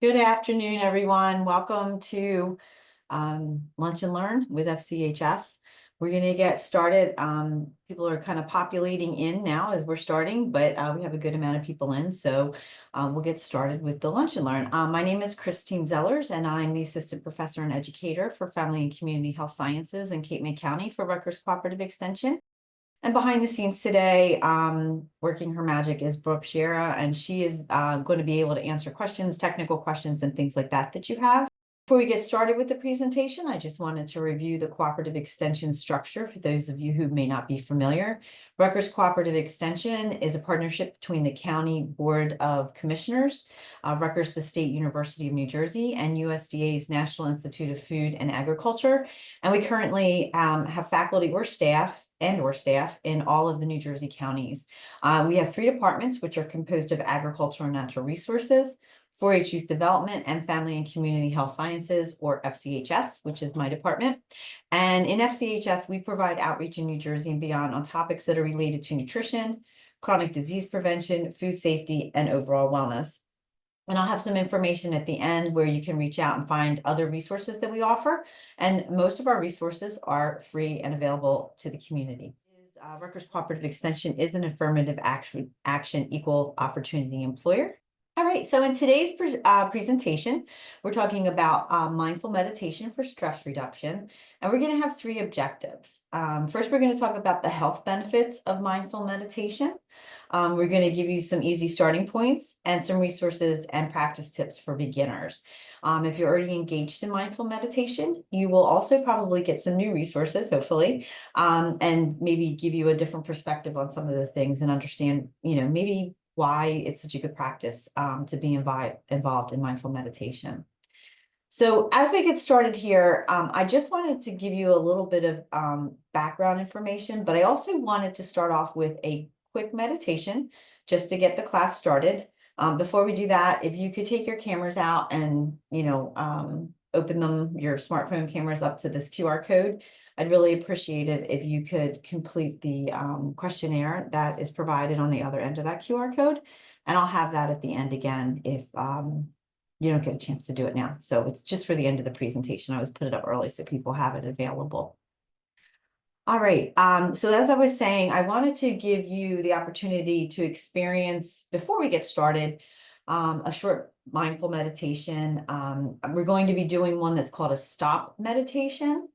Good afternoon, everyone. Welcome to Lunch and Learn with FCHS. We're going to get started. People are kind of populating in now as we're starting, but we have a good amount of people in, so we'll get started with the Lunch and Learn. My name is Christine Zellers, and I'm the Assistant Professor and Educator for Family and Community Health Sciences in Cape May County for Rutgers Cooperative Extension. And behind the scenes today, working her magic is Brooke Shera, and she is going to be able to answer questions, technical questions, and things like that you have. Before we get started with the presentation, I just wanted to review the cooperative extension structure for those of you who may not be familiar. Rutgers Cooperative Extension is a partnership between the County Board of Commissioners, Rutgers, the State University of New Jersey, and USDA's National Institute of Food and Agriculture. And we currently have faculty or staff in all of the New Jersey counties. We have 3 departments, which are composed of agriculture and natural resources, 4-H youth development, and family and community health sciences, or FCHS, which is my department. And in FCHS, we provide outreach in New Jersey and beyond on topics that are related to nutrition, chronic disease prevention, food safety, and overall wellness. And I'll have some information at the end where you can reach out and find other resources that we offer. And most of our resources are free and available to the community. Rutgers Cooperative Extension is an affirmative action equal opportunity employer. All right, so in today's presentation, we're talking about mindful meditation for stress reduction, and we're going to have 3 objectives. First, we're going to talk about the health benefits of mindful meditation. We're going to give you some easy starting points and some resources and practice tips for beginners. If you're already engaged in mindful meditation, you will also probably get some new resources, hopefully, and maybe give you a different perspective on some of the things and understand, maybe why it's such a good practice to be involved in mindful meditation. So as we get started here, I just wanted to give you a little bit of background information, but I also wanted to start off with a quick meditation just to get the class started. Before we do that, if you could take your cameras out and, open them, your smartphone cameras up to this QR code, I'd really appreciate it if you could complete the questionnaire that is provided on the other end of that QR code. And I'll have that at the end again if you don't get a chance to do it now. So it's just for the end of the presentation. I always put it up early so people have it available. All right, so as I was saying, I wanted to give you the opportunity to experience, before we get started, a short mindful meditation. We're going to be doing one that's called a stop meditation,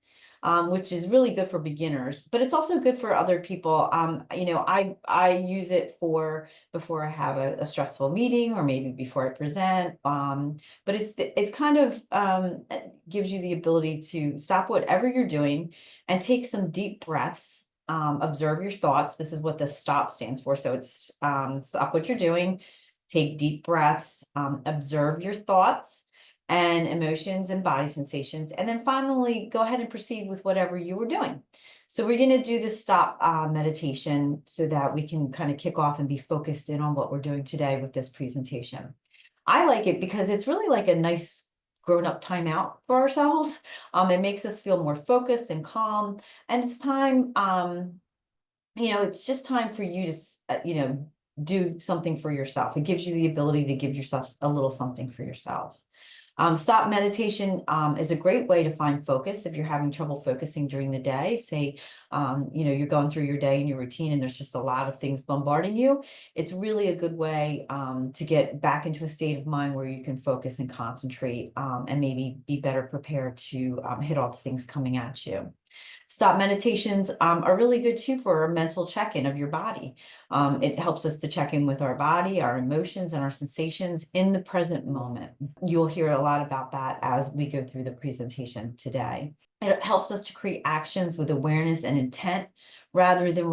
which is really good for beginners, but it's also good for other people. I use it for before I have a stressful meeting or maybe before I present. But it's kind of gives you the ability to stop whatever you're doing and take some deep breaths. Observe your thoughts. This is what the stop stands for. So it's stop what you're doing, take deep breaths, observe your thoughts and emotions and body sensations, and then finally go ahead and proceed with whatever you were doing. So we're going to do this stop meditation so that we can kind of kick off and be focused in on what we're doing today with this presentation. I like it because it's really like a nice grown-up timeout for ourselves. It makes us feel more focused and calm, and it's time, it's just time for you to, do something for yourself. It gives you the ability to give yourself a little something for yourself. Stop meditation is a great way to find focus if you're having trouble focusing during the day. Say, you're going through your day and your routine and there's just a lot of things bombarding you. It's really a good way to get back into a state of mind where you can focus and concentrate and maybe be better prepared to hit all the things coming at you. Stop meditations are really good too for a mental check-in of your body. It helps us to check in with our body, our emotions, and our sensations in the present moment. You'll hear a lot about that as we go through the presentation today. It helps us to create actions with awareness and intent rather than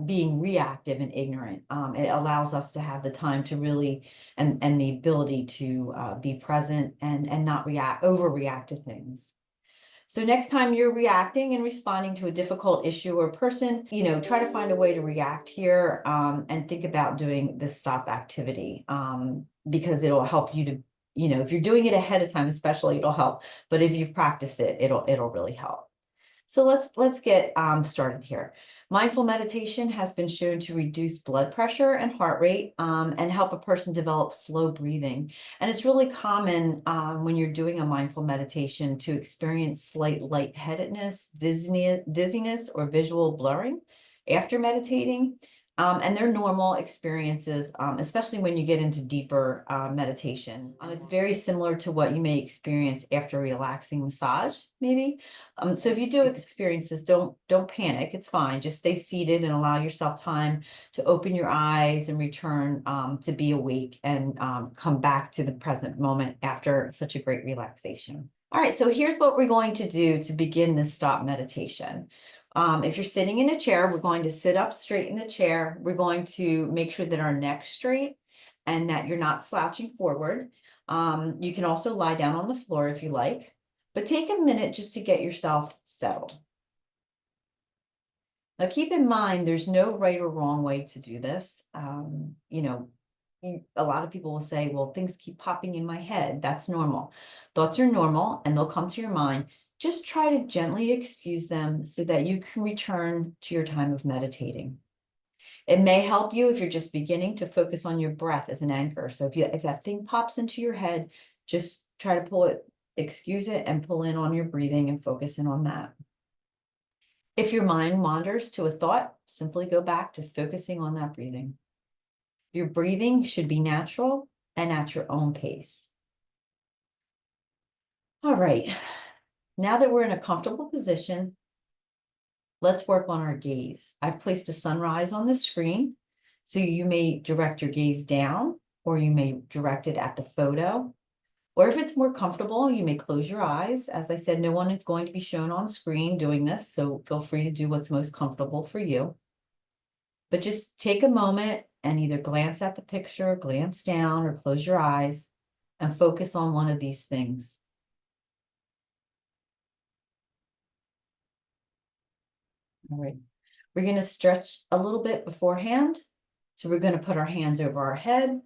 being reactive and ignorant. It allows us to have the time to really, and the ability to be present and not overreact to things. So next time you're reacting and responding to a difficult issue or person, try to find a way to react here and think about doing this stop activity because it'll help you to, if you're doing it ahead of time, especially, it'll help. But if you've practiced it, it'll really help. So let's get started here. Mindful meditation has been shown to reduce blood pressure and heart rate and help a person develop slow breathing. And it's really common when you're doing a mindful meditation to experience slight lightheadedness, dizziness, or visual blurring after meditating. And they're normal experiences, especially when you get into deeper meditation. It's very similar to what you may experience after a relaxing massage, maybe. So if you do experience this, don't panic. It's fine. Just stay seated and allow yourself time to open your eyes and return to be awake and come back to the present moment after such a great relaxation. All right, so here's what we're going to do to begin this stop meditation. If you're sitting in a chair, we're going to sit up straight in the chair. We're going to make sure that our neck's straight and that you're not slouching forward. You can also lie down on the floor if you like, but take a minute just to get yourself settled. Now, keep in mind, there's no right or wrong way to do this. A lot of people will say, well, things keep popping in my head. That's normal. Thoughts are normal and they'll come to your mind. Just try to gently excuse them so that you can return to your time of meditating. It may help you if you're just beginning to focus on your breath as an anchor. So if that thing pops into your head, just try to pull it, excuse it, and pull in on your breathing and focus in on that. If your mind wanders to a thought, simply go back to focusing on that breathing. Your breathing should be natural and at your own pace. All right, now that we're in a comfortable position, let's work on our gaze. I've placed a sunrise on the screen, so you may direct your gaze down, or you may direct it at the photo. Or if it's more comfortable, you may close your eyes. As I said, no one is going to be shown on screen doing this, so feel free to do what's most comfortable for you. But just take a moment and either glance at the picture, glance down, or close your eyes and focus on one of these things. All right. We're going to stretch a little bit beforehand. So we're going to put our hands over our head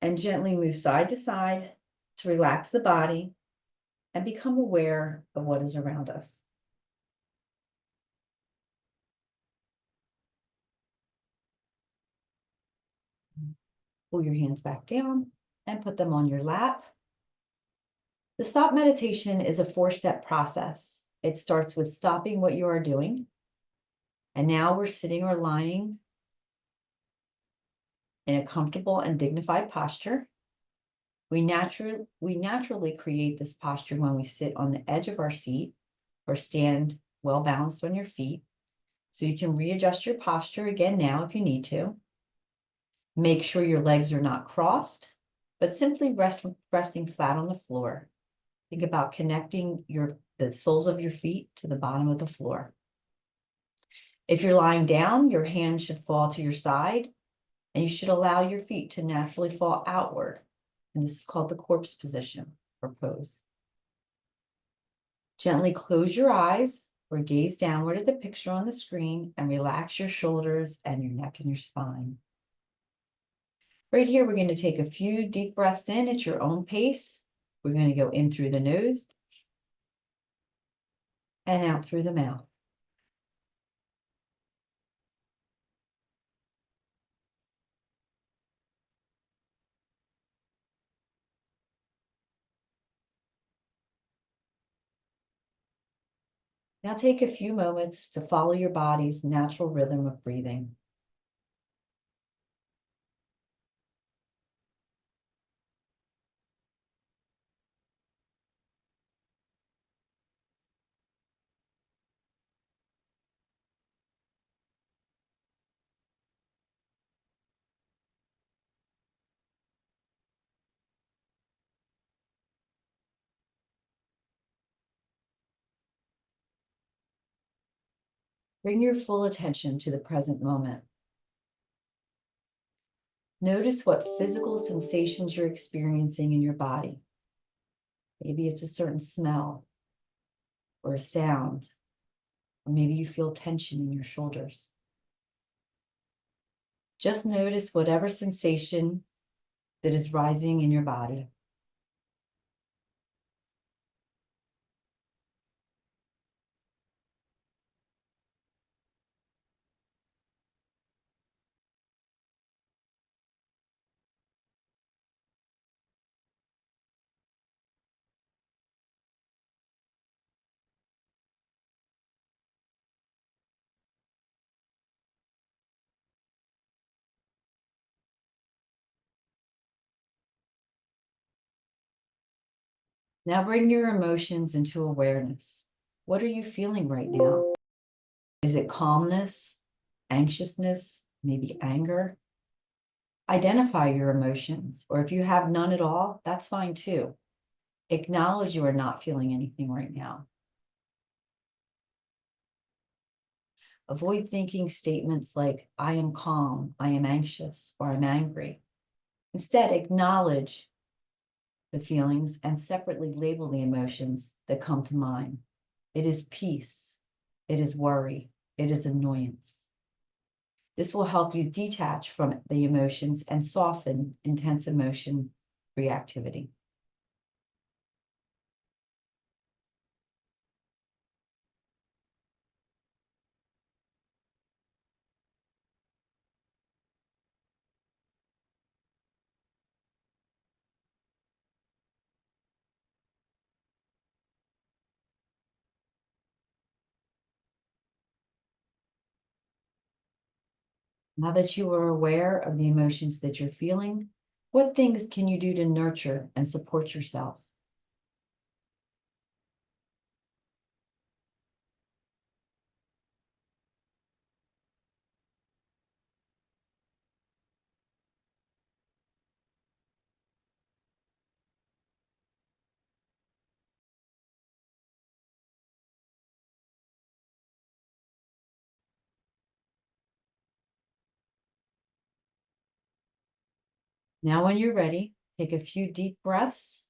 and gently move side to side to relax the body and become aware of what is around us. Pull your hands back down and put them on your lap. The stop meditation is a 4-step process. It starts with stopping what you are doing. And now we're sitting or lying in a comfortable and dignified posture. We naturally create this posture when we sit on the edge of our seat or stand well balanced on your feet. So you can readjust your posture again now if you need to. Make sure your legs are not crossed, but simply resting flat on the floor. Think about connecting the soles of your feet to the bottom of the floor. If you're lying down, your hands should fall to your side, and you should allow your feet to naturally fall outward. And this is called the corpse position or pose. Gently close your eyes or gaze downward at the picture on the screen and relax your shoulders and your neck and your spine. Right here, we're going to take a few deep breaths in at your own pace. We're going to go in through the nose and out through the mouth. Now take a few moments to follow your body's natural rhythm of breathing. Bring your full attention to the present moment. Notice what physical sensations you're experiencing in your body. Maybe it's a certain smell or a sound, or maybe you feel tension in your shoulders. Just notice whatever sensation that is rising in your body. Now bring your emotions into awareness. What are you feeling right now? Is it calmness, anxiousness, maybe anger? Identify your emotions, or if you have none at all, that's fine too. Acknowledge you are not feeling anything right now. Avoid thinking statements like, I am calm, I am anxious, or I'm angry. Instead, acknowledge the feelings and separately label the emotions that come to mind. It is peace. It is worry. It is annoyance. This will help you detach from the emotions and soften intense emotion reactivity. Now that you are aware of the emotions that you're feeling, what things can you do to nurture and support yourself? Now, when you're ready, take a few deep breaths.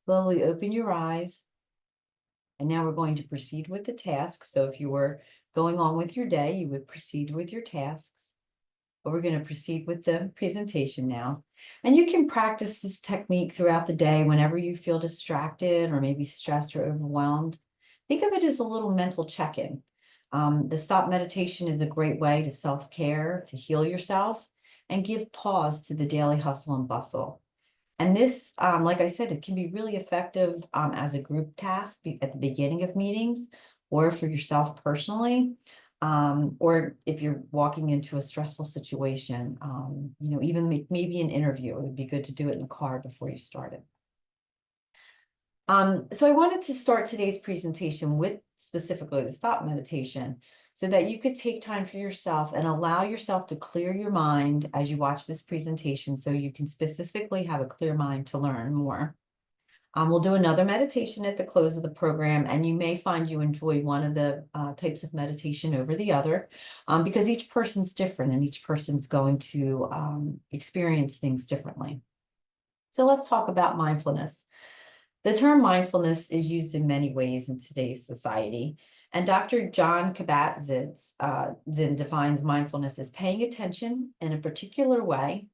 Slowly open your eyes. And now we're going to proceed with the task. So if you were going on with your day, you would proceed with your tasks. But we're going to proceed with the presentation now. And you can practice this technique throughout the day whenever you feel distracted or maybe stressed or overwhelmed. Think of it as a little mental check-in. The stop meditation is a great way to self-care, to heal yourself, and give pause to the daily hustle and bustle. And this, like I said, it can be really effective as a group task at the beginning of meetings or for yourself personally, or if you're walking into a stressful situation, even maybe an interview, it would be good to do it in the car before you start it. So I wanted to start today's presentation with specifically the stop meditation so that you could take time for yourself and allow yourself to clear your mind as you watch this presentation so you can specifically have a clear mind to learn more. We'll do another meditation at the close of the program, and you may find you enjoy one of the types of meditation over the other because each person's different and each person's going to experience things differently. So let's talk about mindfulness. The term mindfulness is used in many ways in today's society. And Dr. John Kabat-Zinn defines mindfulness as paying attention in a particular way,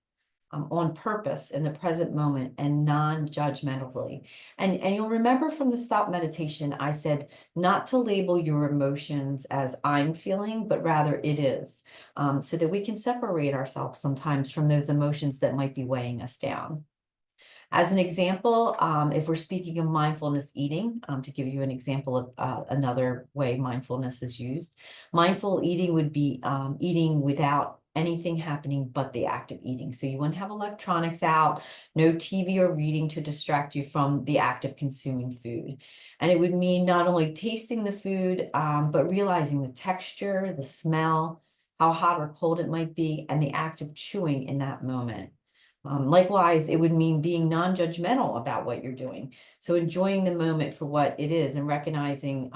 on purpose in the present moment and non-judgmentally. And you'll remember from the stop meditation, I said not to label your emotions as I'm feeling, but rather it is, so that we can separate ourselves sometimes from those emotions that might be weighing us down. As an example, if we're speaking of mindfulness eating, to give you an example of another way mindfulness is used, mindful eating would be eating without anything happening but the act of eating. So you wouldn't have electronics out, no TV or reading to distract you from the act of consuming food. And it would mean not only tasting the food, but realizing the texture, the smell, how hot or cold it might be, and the act of chewing in that moment. Likewise, it would mean being non-judgmental about what you're doing. So enjoying the moment for what it is and recognizing,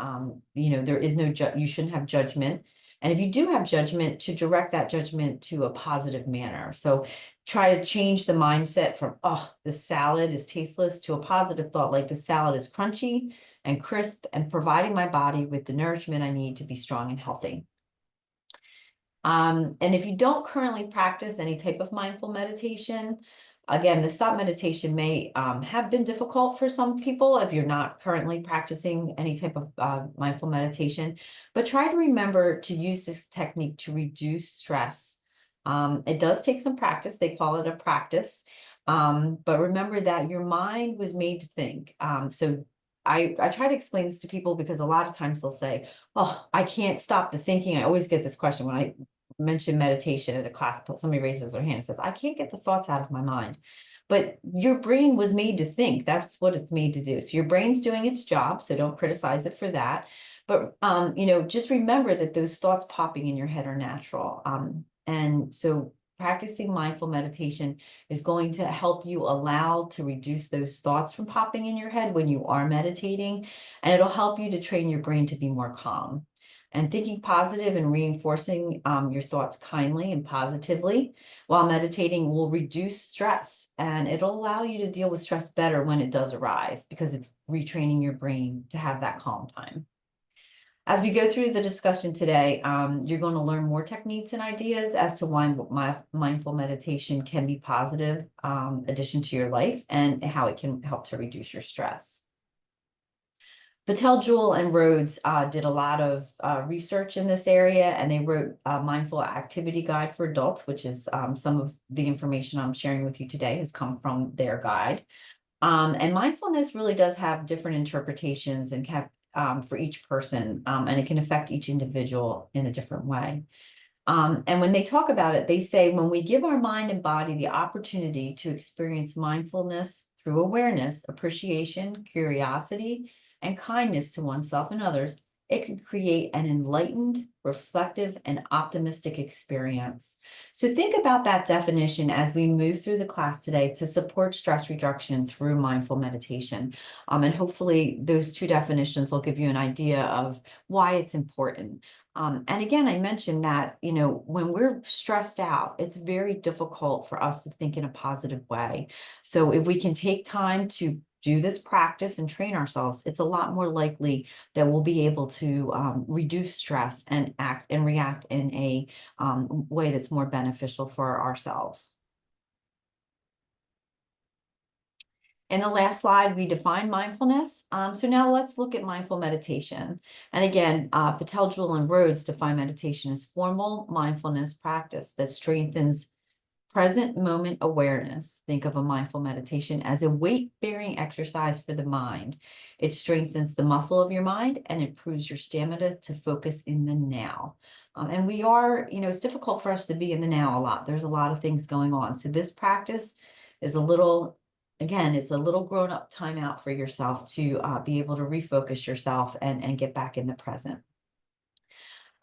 there is no, you shouldn't have judgment. And if you do have judgment, to direct that judgment to a positive manner. So try to change the mindset from, oh, the salad is tasteless to a positive thought, like the salad is crunchy and crisp and providing my body with the nourishment I need to be strong and healthy. And if you don't currently practice any type of mindful meditation, again, the stop meditation may have been difficult for some people if you're not currently practicing any type of mindful meditation, but try to remember to use this technique to reduce stress It does take some practice. They call it a practice. But remember that your mind was made to think. So I try to explain this to people because a lot of times they'll say, oh, I can't stop the thinking. I always get this question when I mention meditation at a class, somebody raises their hand and says, I can't get the thoughts out of my mind. But your brain was made to think. That's what it's made to do. So your brain's doing its job. So don't criticize it for that. But just remember that those thoughts popping in your head are natural. And so practicing mindful meditation is going to help you allow to reduce those thoughts from popping in your head when you are meditating. And it'll help you to train your brain to be more calm. And thinking positive and reinforcing your thoughts kindly and positively while meditating will reduce stress, and it'll allow you to deal with stress better when it does arise because it's retraining your brain to have that calm time. As we go through the discussion today, you're going to learn more techniques and ideas as to why mindful meditation can be positive addition to your life and how it can help to reduce your stress. Patel, Jewell, and Rhodes did a lot of research in this area, and they wrote a mindful activity guide for adults, which is some of the information I'm sharing with you today has come from their guide. And mindfulness really does have different interpretations and for each person, and it can affect each individual in a different way. And when they talk about it, they say when we give our mind and body the opportunity to experience mindfulness through awareness, appreciation, curiosity, and kindness to oneself and others, it can create an enlightened, reflective, and optimistic experience. So think about that definition as we move through the class today to support stress reduction through mindful meditation. And hopefully those two definitions will give you an idea of why it's important. And again, I mentioned that, when we're stressed out, it's very difficult for us to think in a positive way. So if we can take time to do this practice and train ourselves, it's a lot more likely that we'll be able to reduce stress and act and react in a way that's more beneficial for ourselves. In the last slide, we defined mindfulness. So now let's look at mindful meditation. And again, Patel, Jewell, and Rhodes define meditation as formal mindfulness practice that strengthens present moment awareness. Think of a mindful meditation as a weight-bearing exercise for the mind. It strengthens the muscle of your mind and improves your stamina to focus in the now. And we are, it's difficult for us to be in the now a lot. There's a lot of things going on. So this practice is it's a little grown-up time out for yourself to be able to refocus yourself and get back in the present.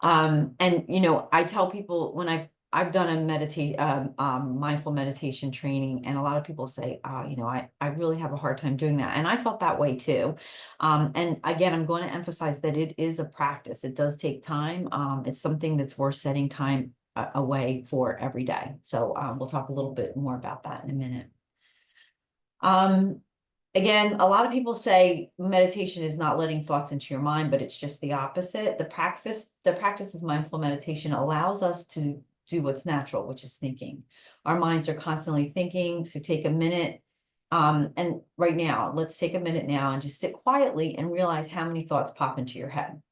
I tell people when I've done a mindful meditation training, and a lot of people say, I really have a hard time doing that. And I felt that way too. And again, I'm going to emphasize that it is a practice. It does take time. It's something that's worth setting time away for every day. So we'll talk a little bit more about that in a minute. Again, a lot of people say meditation is not letting thoughts into your mind, but it's just the opposite. The practice of mindful meditation allows us to do what's natural, which is thinking. Our minds are constantly thinking, so take a minute. And right now, let's take a minute now and just sit quietly and realize how many thoughts pop into your head.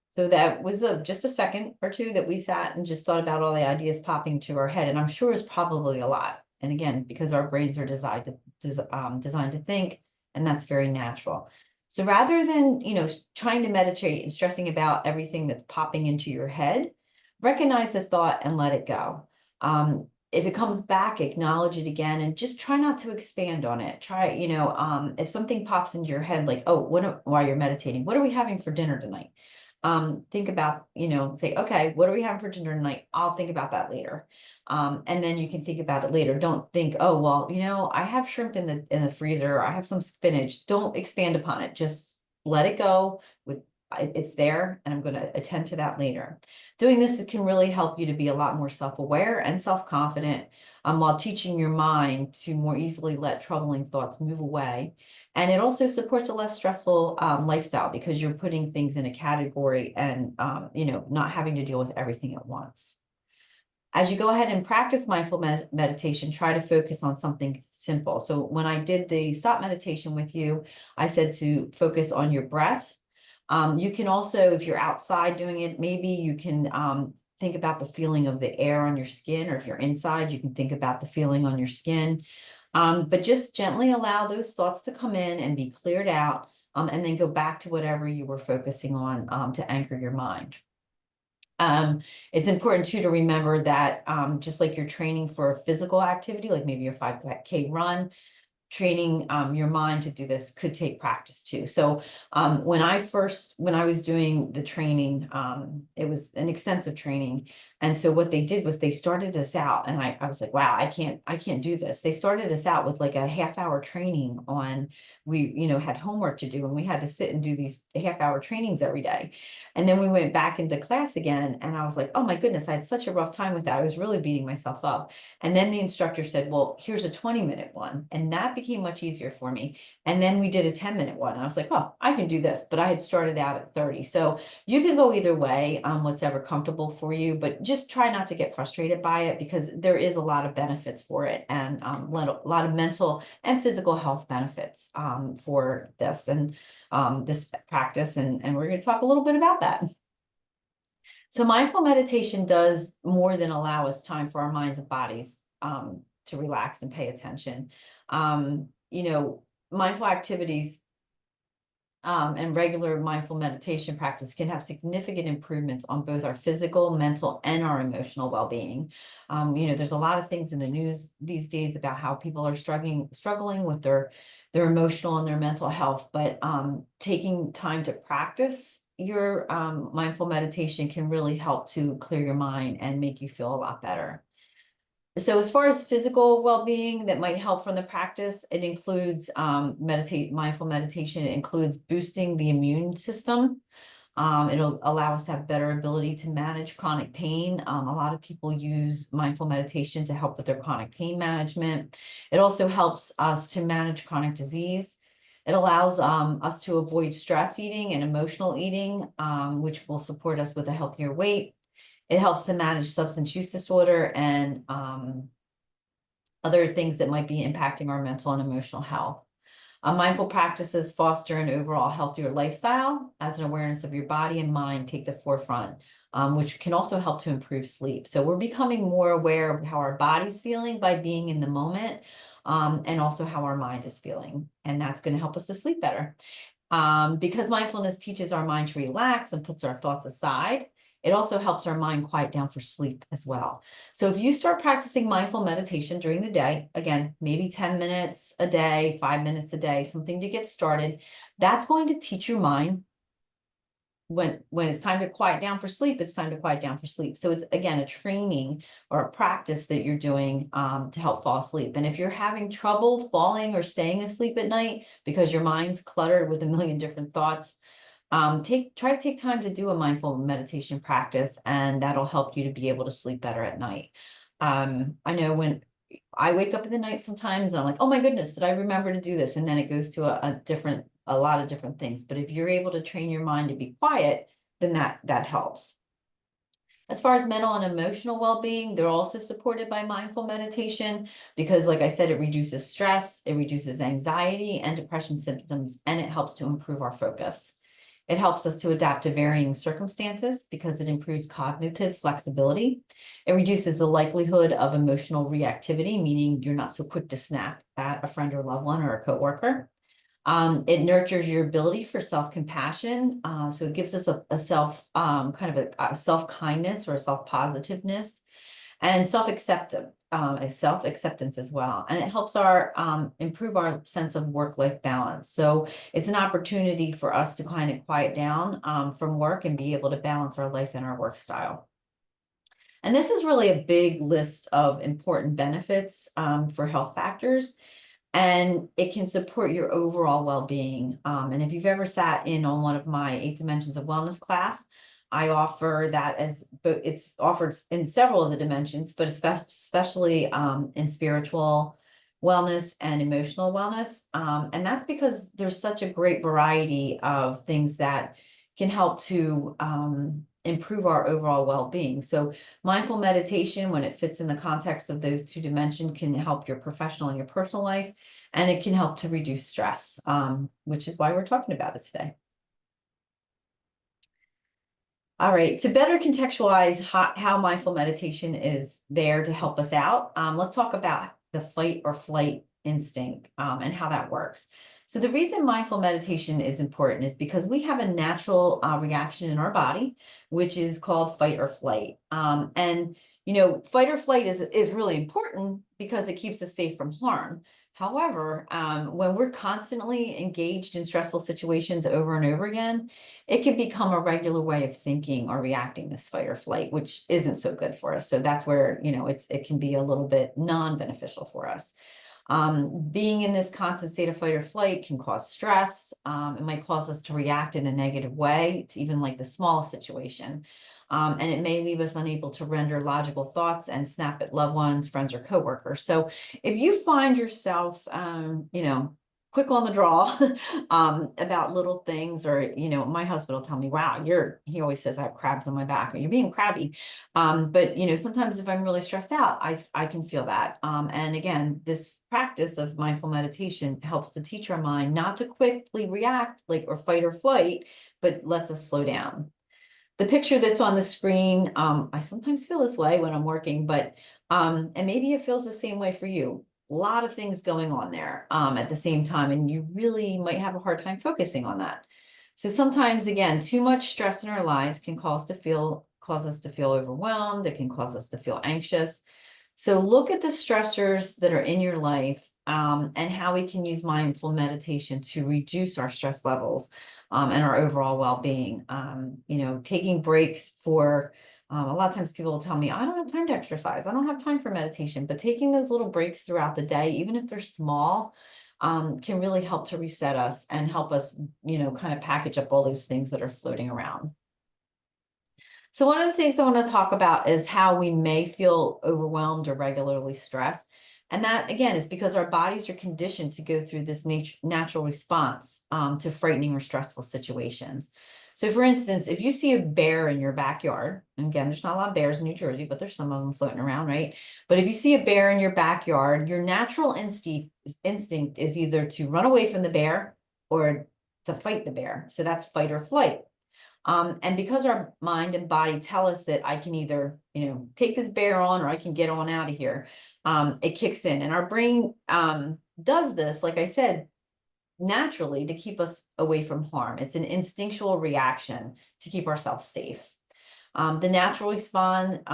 So that was just a second or two that we sat and just thought about all the ideas popping to our head. And I'm sure it's probably a lot. And again, because our brains are designed to think, and that's very natural. So rather than, trying to meditate and stressing about everything that's popping into your head, recognize the thought and let it go. If it comes back, acknowledge it again and just try not to expand on it. Try, if something pops into your head, like, oh, while you're meditating, what are we having for dinner tonight? Think about, say, okay, what are we having for dinner tonight? I'll think about that later. And then you can think about it later. Don't think, oh, well, I have shrimp in the freezer. I have some spinach. Don't expand upon it. Just let it go it's there, and I'm going to attend to that later. Doing this can really help you to be a lot more self-aware and self-confident while teaching your mind to more easily let troubling thoughts move away. And it also supports a less stressful lifestyle because you're putting things in a category and, not having to deal with everything at once. As you go ahead and practice mindful meditation, try to focus on something simple. So when I did the stop meditation with you, I said to focus on your breath, You can also, if you're outside doing it, maybe you can think about the feeling of the air on your skin, or if you're inside, you can think about the feeling on your skin. But just gently allow those thoughts to come in and be cleared out, and then go back to whatever you were focusing on to anchor your mind. It's important too to remember that just like you're training for a physical activity, like maybe your 5K run, training your mind to do this could take practice too. So when I was doing the training, it was an extensive training. And so what they did was they started us out, and I was like, wow, I can't do this. They started us out with like a half-hour training on, we, had homework to do, and we had to sit and do these half-hour trainings every day. And then we went back into class again, and I was like, oh my goodness, I had such a rough time with that. I was really beating myself up. And then the instructor said, well, here's a 20-minute one. And that became much easier for me. And then we did a 10-minute one. And I was like, oh, I can do this. But I had started out at 30. So you can go either way, what's ever comfortable for you, but just try not to get frustrated by it, because there is a lot of benefits for it, and a lot of mental and physical health benefits for this and this practice. And we're going to talk a little bit about that. So mindful meditation does more than allow us time for our minds and bodies to relax and pay attention. Mindful activities and regular mindful meditation practice can have significant improvements on both our physical, mental, and our emotional well-being. There's a lot of things in the news these days about how people are struggling with their emotional and their mental health, but taking time to practice your mindful meditation can really help to clear your mind and make you feel a lot better. So as far as physical well-being that might help from the practice, it includes mindful meditation. It includes boosting the immune system. It'll allow us to have better ability to manage chronic pain. A lot of people use mindful meditation to help with their chronic pain management. It also helps us to manage chronic disease. It allows us to avoid stress eating and emotional eating, which will support us with a healthier weight. It helps to manage substance use disorder and other things that might be impacting our mental and emotional health. Mindful practices foster an overall healthier lifestyle, as an awareness of your body and mind take the forefront, which can also help to improve sleep. So we're becoming more aware of how our body's feeling by being in the moment, and also how our mind is feeling. And that's going to help us to sleep better. Because mindfulness teaches our mind to relax and puts our thoughts aside, it also helps our mind quiet down for sleep as well. So if you start practicing mindful meditation during the day, again, maybe 10 minutes a day, 5 minutes a day, something to get started, that's going to teach your mind when it's time to quiet down for sleep, it's time to quiet down for sleep. So it's, again, a training or a practice that you're doing to help fall asleep. And if you're having trouble falling or staying asleep at night because your mind's cluttered with a million different thoughts, try to take time to do a mindful meditation practice, and that'll help you to be able to sleep better at night. I know when I wake up in the night sometimes and I'm like, oh my goodness, did I remember to do this? And then it goes to a lot of different things. But if you're able to train your mind to be quiet, then that helps. As far as mental and emotional well-being, they're also supported by mindful meditation because, like I said, it reduces stress, it reduces anxiety and depression symptoms, and it helps to improve our focus. It helps us to adapt to varying circumstances because it improves cognitive flexibility. It reduces the likelihood of emotional reactivity, meaning you're not so quick to snap at a friend or loved one or a coworker. It nurtures your ability for self-compassion. So it gives us a self-kindness or a self-positiveness and self-acceptance as well. And it helps improve our sense of work-life balance. So it's an opportunity for us to kind of quiet down from work and be able to balance our life and our work style. And this is really a big list of important benefits for health factors. And it can support your overall well-being. And if you've ever sat in on one of my 8 Dimensions of Wellness class, I offer that but it's offered in several of the dimensions, but especially in spiritual wellness and emotional wellness. And that's because there's such a great variety of things that can help to improve our overall well-being. So mindful meditation, when it fits in the context of those 2 dimensions, can help your professional and your personal life, and it can help to reduce stress, which is why we're talking about it today. All right, to better contextualize how mindful meditation is there to help us out, let's talk about the fight or flight instinct and how that works. So the reason mindful meditation is important is because we have a natural reaction in our body, which is called fight or flight. Fight or flight is really important because it keeps us safe from harm. However, when we're constantly engaged in stressful situations over and over again, it can become a regular way of thinking or reacting, this fight or flight, which isn't so good for us. So that's where, it can be a little bit non-beneficial for us. Being in this constant state of fight or flight can cause stress. It might cause us to react in a negative way to even like the smallest situation. And it may leave us unable to render logical thoughts and snap at loved ones, friends, or coworkers. So if you find yourself, quick on the draw about little things, or, my husband will tell me, wow, he always says I have crabs on my back, or you're being crabby. But sometimes if I'm really stressed out, I can feel that. And again, this practice of mindful meditation helps to teach our mind not to quickly react or fight or flight, but lets us slow down. The picture that's on the screen, I sometimes feel this way when I'm working, but and maybe it feels the same way for you. A lot of things going on there at the same time, and you really might have a hard time focusing on that. So sometimes, again, too much stress in our lives can cause us to feel overwhelmed. It can cause us to feel anxious. So look at the stressors that are in your life, and how we can use mindful meditation to reduce our stress levels and our overall well-being. Taking breaks for a lot of times people will tell me, I don't have time to exercise. I don't have time for meditation, but taking those little breaks throughout the day, even if they're small, can really help to reset us and help us, kind of package up all those things that are floating around. So one of the things I want to talk about is how we may feel overwhelmed or regularly stressed. And that, again, is because our bodies are conditioned to go through this natural response to frightening or stressful situations. So for instance, if you see a bear in your backyard, and again, there's not a lot of bears in New Jersey, but there's some of them floating around, right? But if you see a bear in your backyard, your natural instinct is either to run away from the bear or to fight the bear. So that's fight or flight. And because our mind and body tell us that I can either, take this bear on or I can get on out of here, it kicks in. And our brain does this, like I said, naturally to keep us away from harm. It's an instinctual reaction to keep ourselves safe. The natural response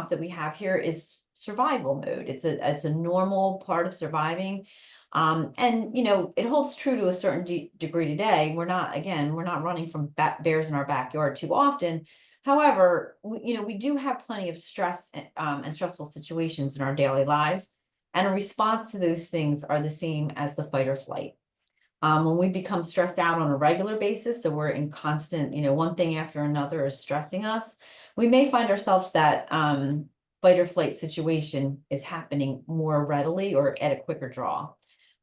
that we have here is survival mode. It's a normal part of surviving. It holds true to a certain degree today. We're not running from bears in our backyard too often. However, we do have plenty of stress and stressful situations in our daily lives. And a response to those things are the same as the fight or flight. When we become stressed out on a regular basis, so we're in constant, one thing after another is stressing us, we may find ourselves that fight or flight situation is happening more readily or at a quicker draw.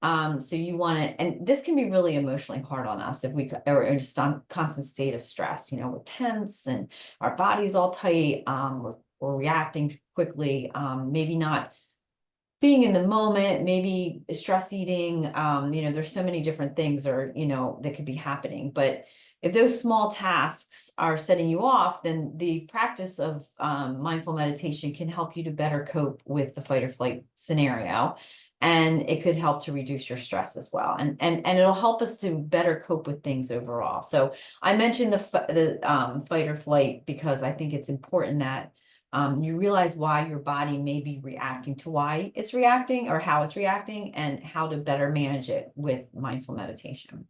So you want to, and this can be really emotionally hard on us if we are in just a constant state of stress. We're tense and our body's all tight. We're reacting quickly, maybe not being in the moment, maybe stress eating, there's so many different things that could be happening. But if those small tasks are setting you off, then the practice of mindful meditation can help you to better cope with the fight or flight scenario. And it could help to reduce your stress as well. And it'll help us to better cope with things overall. So I mentioned the fight or flight because I think it's important that you realize why your body may be reacting to why it's reacting or how it's reacting and how to better manage it with mindful meditation.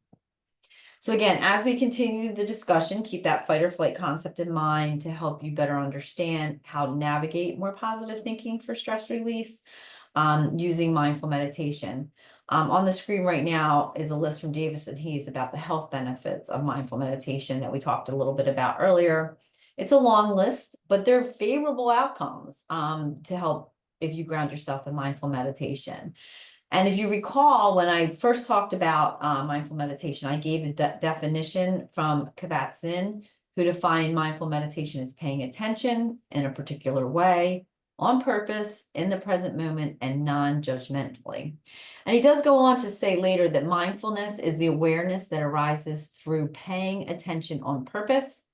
So again, as we continue the discussion, keep that fight or flight concept in mind to help you better understand how to navigate more positive thinking for stress release using mindful meditation. On the screen right now is a list from Davis and Hayes about the health benefits of mindful meditation that we talked a little bit about earlier. It's a long list, but they're favorable outcomes to help if you ground yourself in mindful meditation. And if you recall, when I first talked about mindful meditation, I gave the definition from Kabat-Zinn, who defined mindful meditation as paying attention in a particular way, on purpose, in the present moment, and non-judgmentally. And he does go on to say later that mindfulness is the awareness that arises through paying attention on purpose,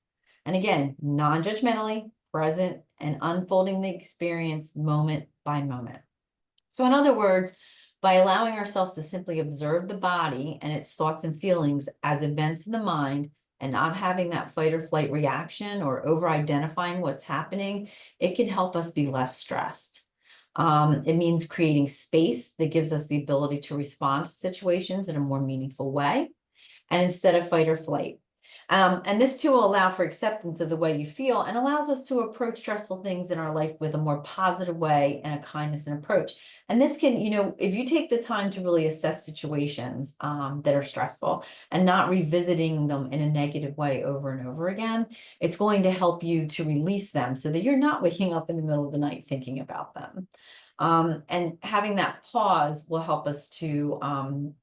And again, non-judgmentally, present, and unfolding the experience moment by moment. So in other words, by allowing ourselves to simply observe the body and its thoughts and feelings as events in the mind, and not having that fight or flight reaction or over identifying what's happening, it can help us be less stressed. It means creating space that gives us the ability to respond to situations in a more meaningful way, and instead of fight or flight. And this too will allow for acceptance of the way you feel and allows us to approach stressful things in our life with a more positive way and a kindness and approach. And this can, if you take the time to really assess situations that are stressful and not revisiting them in a negative way over and over again, it's going to help you to release them so that you're not waking up in the middle of the night thinking about them. And having that pause will help us to,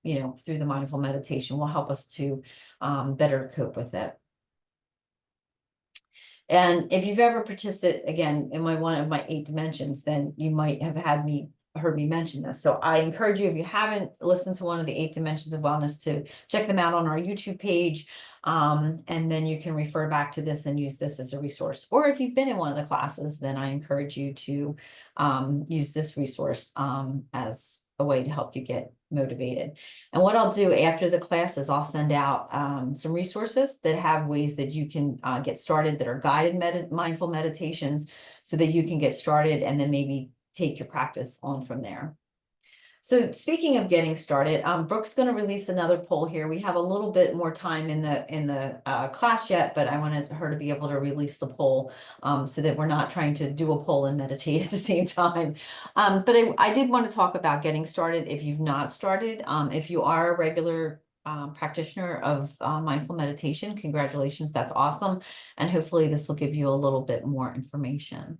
through the mindful meditation, will help us to better cope with it. And if you've ever participated, again, in one of my 8 dimensions, then you might have heard me mention this. So I encourage you, if you haven't listened to one of the 8 dimensions of wellness, to check them out on our YouTube page. And then you can refer back to this and use this as a resource. Or if you've been in one of the classes, then I encourage you to use this resource as a way to help you get motivated. And what I'll do after the class is I'll send out some resources that have ways that you can get started, that are guided mindful meditations, so that you can get started and then maybe take your practice on from there. So speaking of getting started, Brooke's going to release another poll here. We have a little bit more time in the class yet, but I wanted her to be able to release the poll so that we're not trying to do a poll and meditate at the same time. But I did want to talk about getting started. If you've not started, if you are a regular practitioner of mindful meditation, congratulations, that's awesome. And hopefully this will give you a little bit more information.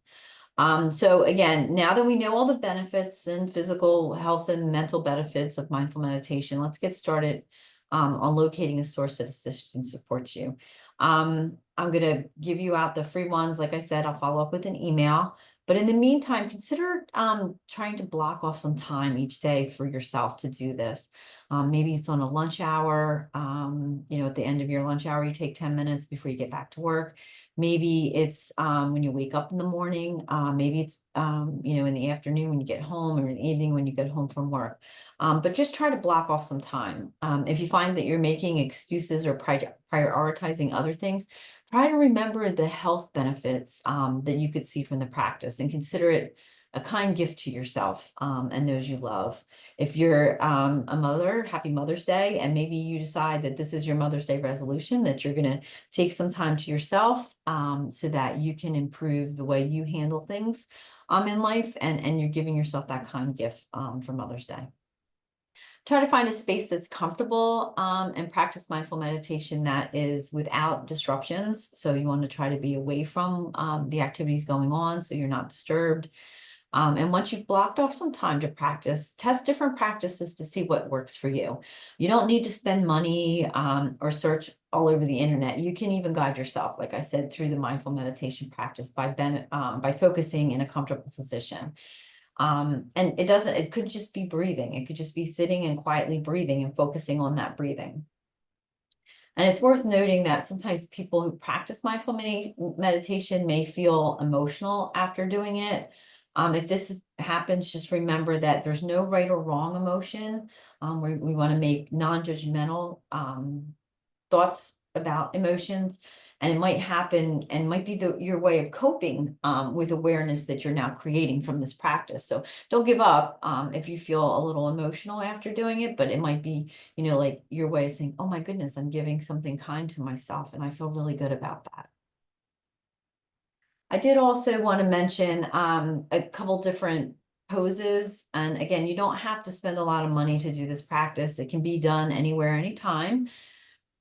So again, now that we know all the benefits and physical health and mental benefits of mindful meditation, let's get started on locating a source that assists and supports you. I'm going to give you out the free ones. Like I said, I'll follow up with an email. But in the meantime, consider trying to block off some time each day for yourself to do this. Maybe it's on a lunch hour. At the end of your lunch hour, you take 10 minutes before you get back to work. Maybe it's when you wake up in the morning. Maybe it's, in the afternoon when you get home, or in the evening when you get home from work. But just try to block off some time. If you find that you're making excuses or prioritizing other things, try to remember the health benefits that you could see from the practice, and consider it a kind gift to yourself and those you love. If you're a mother, happy Mother's Day, and maybe you decide that this is your Mother's Day resolution, that you're going to take some time to yourself so that you can improve the way you handle things in life, and you're giving yourself that kind gift for Mother's Day. Try to find a space that's comfortable and practice mindful meditation that is without disruptions. So you want to try to be away from the activities going on so you're not disturbed. And once you've blocked off some time to practice, test different practices to see what works for you. You don't need to spend money or search all over the internet. You can even guide yourself, like I said, through the mindful meditation practice by focusing in a comfortable position. And it could just be breathing. It could just be sitting and quietly breathing and focusing on that breathing. And it's worth noting that sometimes people who practice mindful meditation may feel emotional after doing it. If this happens, just remember that there's no right or wrong emotion. We want to make non-judgmental thoughts about emotions, and it might happen and might be your way of coping with awareness that you're now creating from this practice. So don't give up if you feel a little emotional after doing it, but it might be, like your way of saying, oh my goodness, I'm giving something kind to myself, and I feel really good about that. I did also want to mention a couple different poses. And again, you don't have to spend a lot of money to do this practice. It can be done anywhere, anytime.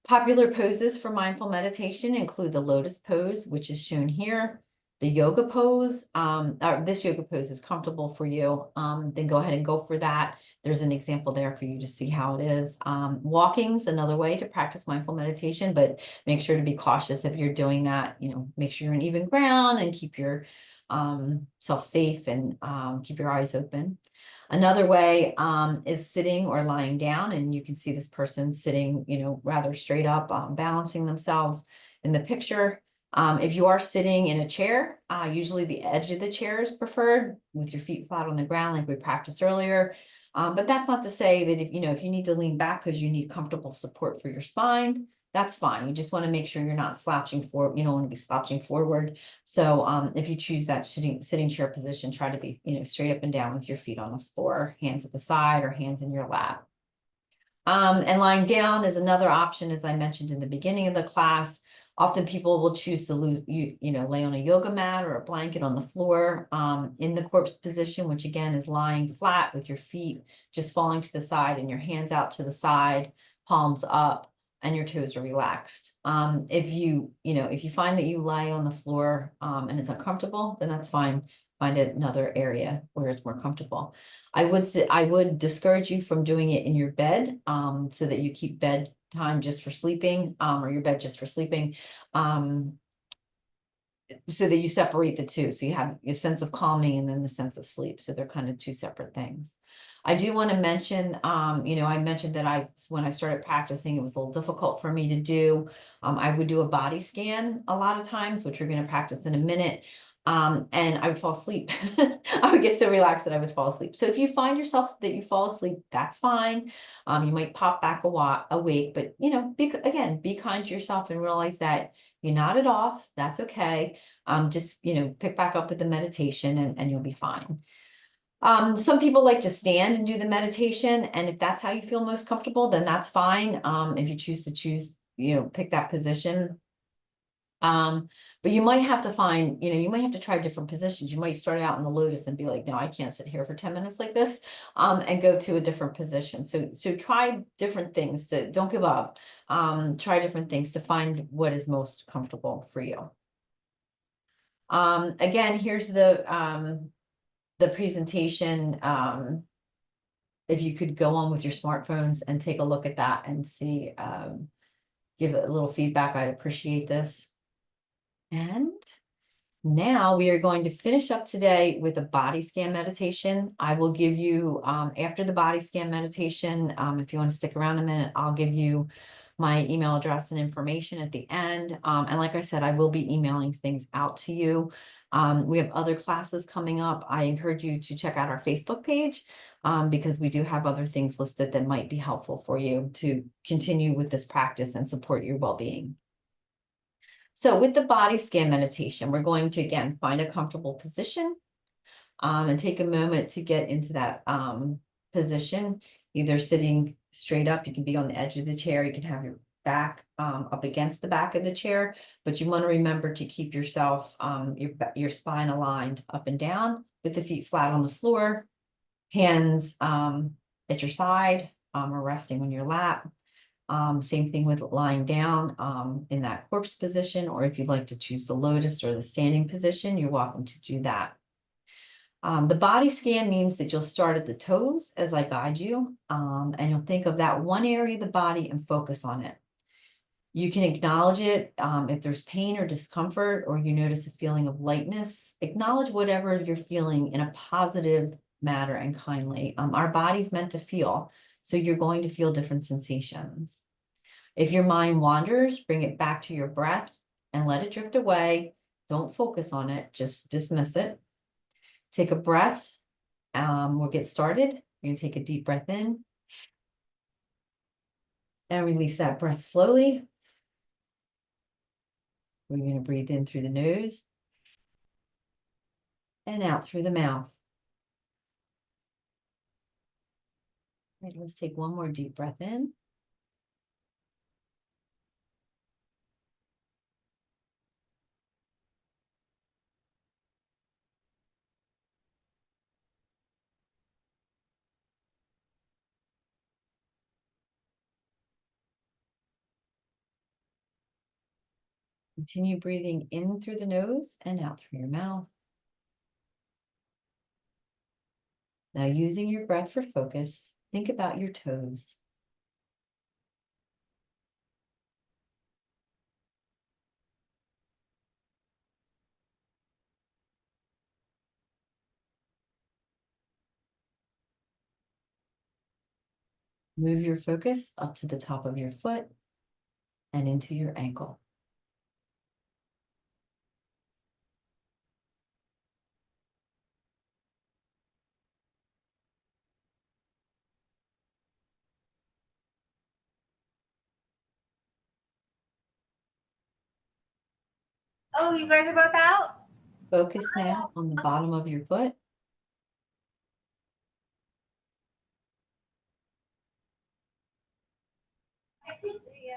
Popular poses for mindful meditation include the lotus pose, which is shown here, the yoga pose. This yoga pose is comfortable for you, then go ahead and go for that. There's an example there for you to see how it is. Walking's another way to practice mindful meditation, but make sure to be cautious if you're doing that. Make sure you're on even ground and keep your self safe, and keep your eyes open. Another way is sitting or lying down, and you can see this person sitting, rather straight up, balancing themselves in the picture. If you are sitting in a chair, usually the edge of the chair is preferred with your feet flat on the ground like we practiced earlier. But that's not to say that if you need to lean back because you need comfortable support for your spine, that's fine. You just want to make sure you're not slouching forward. You don't want to be slouching forward. So if you choose that sitting chair position, try to be straight up and down with your feet on the floor, hands at the side or hands in your lap. And lying down is another option, as I mentioned in the beginning of the class. Often people will choose to lay on a yoga mat or a blanket on the floor in the corpse position, which again is lying flat with your feet just falling to the side and your hands out to the side, palms up, and your toes are relaxed. If you find that you lie on the floor and it's uncomfortable, then that's fine. Find another area where it's more comfortable. I would discourage you from doing it in your bed, so that you keep bedtime just for sleeping, or your bed just for sleeping, so that you separate the two. So you have your sense of calming and then the sense of sleep. So they're kind of two separate things. I do want to mention, I mentioned that when I started practicing, it was a little difficult for me to do. I would do a body scan a lot of times, which we're going to practice in a minute. And I would fall asleep. I would get so relaxed that I would fall asleep. So if you find yourself that you fall asleep, that's fine. You might pop back awake, but be kind to yourself and realize that you nodded off. That's okay. Just pick back up with the meditation and you'll be fine. Some people like to stand and do the meditation, and if that's how you feel most comfortable, then that's fine. If you choose to pick that position. But you might have to you might have to try different positions. You might start out in the lotus and be like, no, I can't sit here for 10 minutes like this, and go to a different position. So try different things. Don't give up. Try different things to find what is most comfortable for you. Again, here's the presentation. If you could go on with your smartphones and take a look at that and see, give a little feedback, I'd appreciate this. And now we are going to finish up today with a body scan meditation. I will give you, after the body scan meditation, if you want to stick around a minute, I'll give you my email address and information at the end. And like I said, I will be emailing things out to you. We have other classes coming up. I encourage you to check out our Facebook page, because we do have other things listed that might be helpful for you to continue with this practice and support your well-being. So with the body scan meditation, we're going to, again, find a comfortable position, and take a moment to get into that position, either sitting straight up. You can be on the edge of the chair. You can have your back up against the back of the chair, but you want to remember to keep yourself, your spine aligned up and down with the feet flat on the floor, hands at your side, or resting on your lap. Same thing with lying down in that corpse position, or if you'd like to choose the lotus or the standing position, you're welcome to do that. The body scan means that you'll start at the toes as I guide you, and you'll think of that one area of the body and focus on it. You can acknowledge it if there's pain or discomfort, or you notice a feeling of lightness. Acknowledge whatever you're feeling in a positive manner and kindly. Our body's meant to feel, so you're going to feel different sensations. If your mind wanders, bring it back to your breath and let it drift away. Don't focus on it, just dismiss it. Take a breath. We'll get started. You're going to take a deep breath in and release that breath slowly. We're going to breathe in through the nose and out through the mouth. All right, let's take one more deep breath in. Continue breathing in through the nose and out through your mouth. Now, using your breath for focus, think about your toes. Move your focus up to the top of your foot and into your ankle. Oh, you guys are both out? Focus now on the bottom of your foot. Yeah.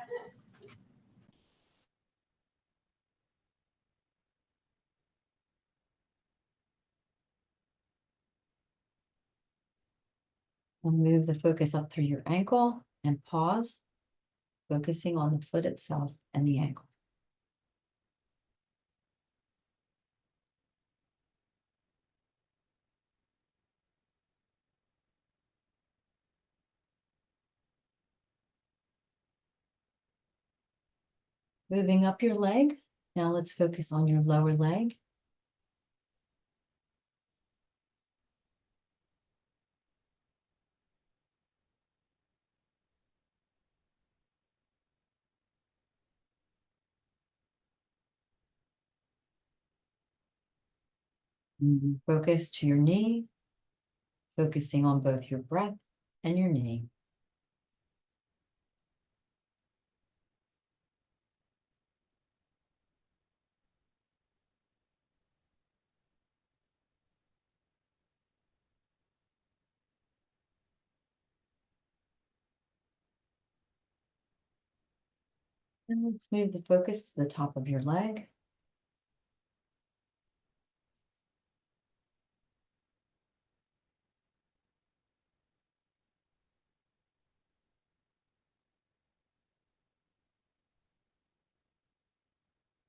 And move the focus up through your ankle and pause, focusing on the foot itself and the ankle. Moving up your leg. Now let's focus on your lower leg. Focus to your knee, focusing on both your breath and your knee. And let's move the focus to the top of your leg.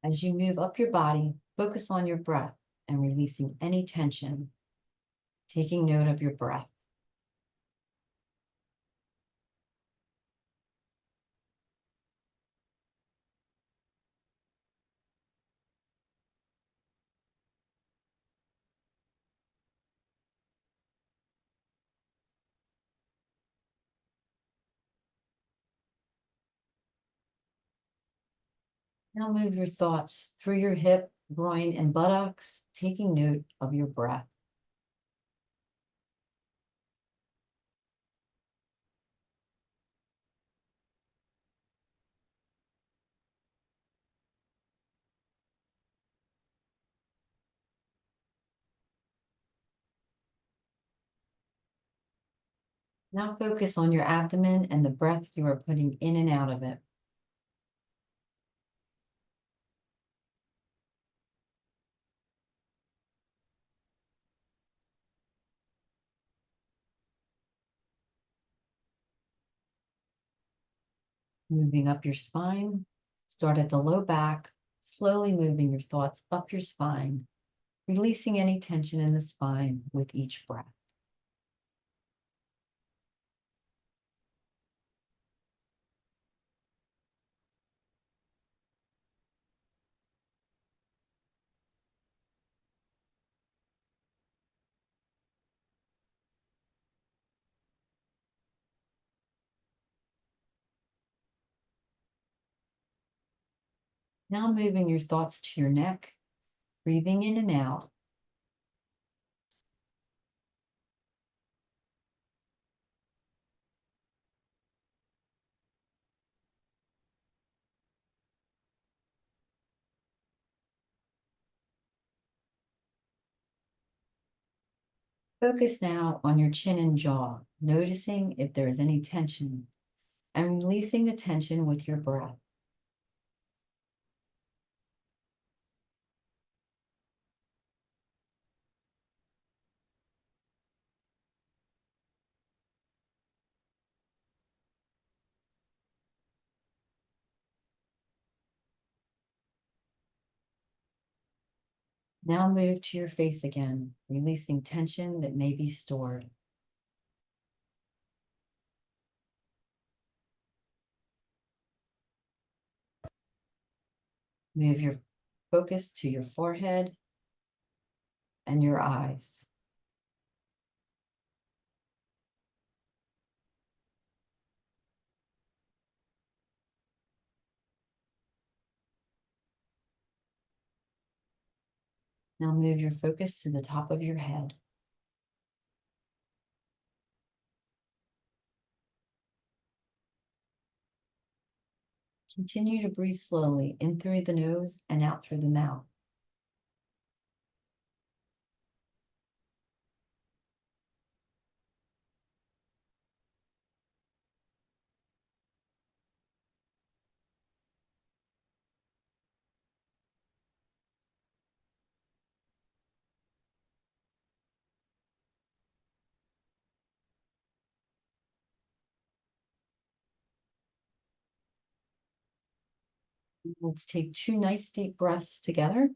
As you move up your body, focus on your breath and releasing any tension, taking note of your breath. Now move your thoughts through your hip, groin, and buttocks, taking note of your breath. Now focus on your abdomen and the breath you are putting in and out of it. Moving up your spine, start at the low back, slowly moving your thoughts up your spine, releasing any tension in the spine with each breath. Now moving your thoughts to your neck, breathing in and out. Focus now on your chin and jaw, noticing if there is any tension and releasing the tension with your breath. Now move to your face again, releasing tension that may be stored. Move your focus to your forehead and your eyes. Now move your focus to the top of your head. Continue to breathe slowly in through the nose and out through the mouth. Let's take 2 nice deep breaths together.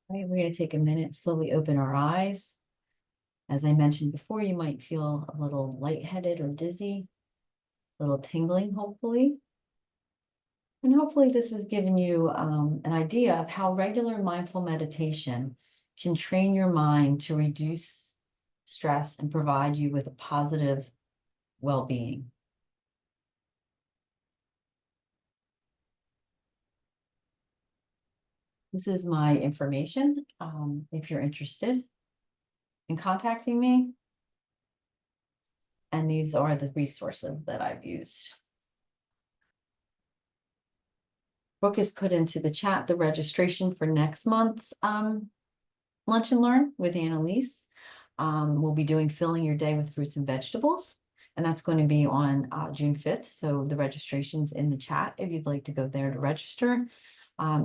Right, we're going to take a minute, slowly open our eyes. As I mentioned before, you might feel a little lightheaded or dizzy, a little tingling, hopefully. And hopefully this has given you an idea of how regular mindful meditation can train your mind to reduce stress and provide you with a positive well-being. This is my information. If you're interested in contacting me, and these are the resources that I've used. Brooke has put into the chat the registration for next month's Lunch and Learn with Annalise. We'll be doing Filling Your Day with Fruits and Vegetables, and that's going to be on June 5th. So the registration's in the chat if you'd like to go there to register.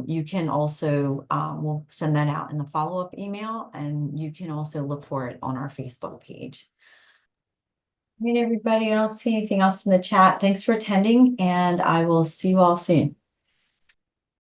You can also, we'll send that out in the follow-up email, and you can also look for it on our Facebook page. All right, everybody, I don't see anything else in the chat. Thanks for attending, and I will see you all soon.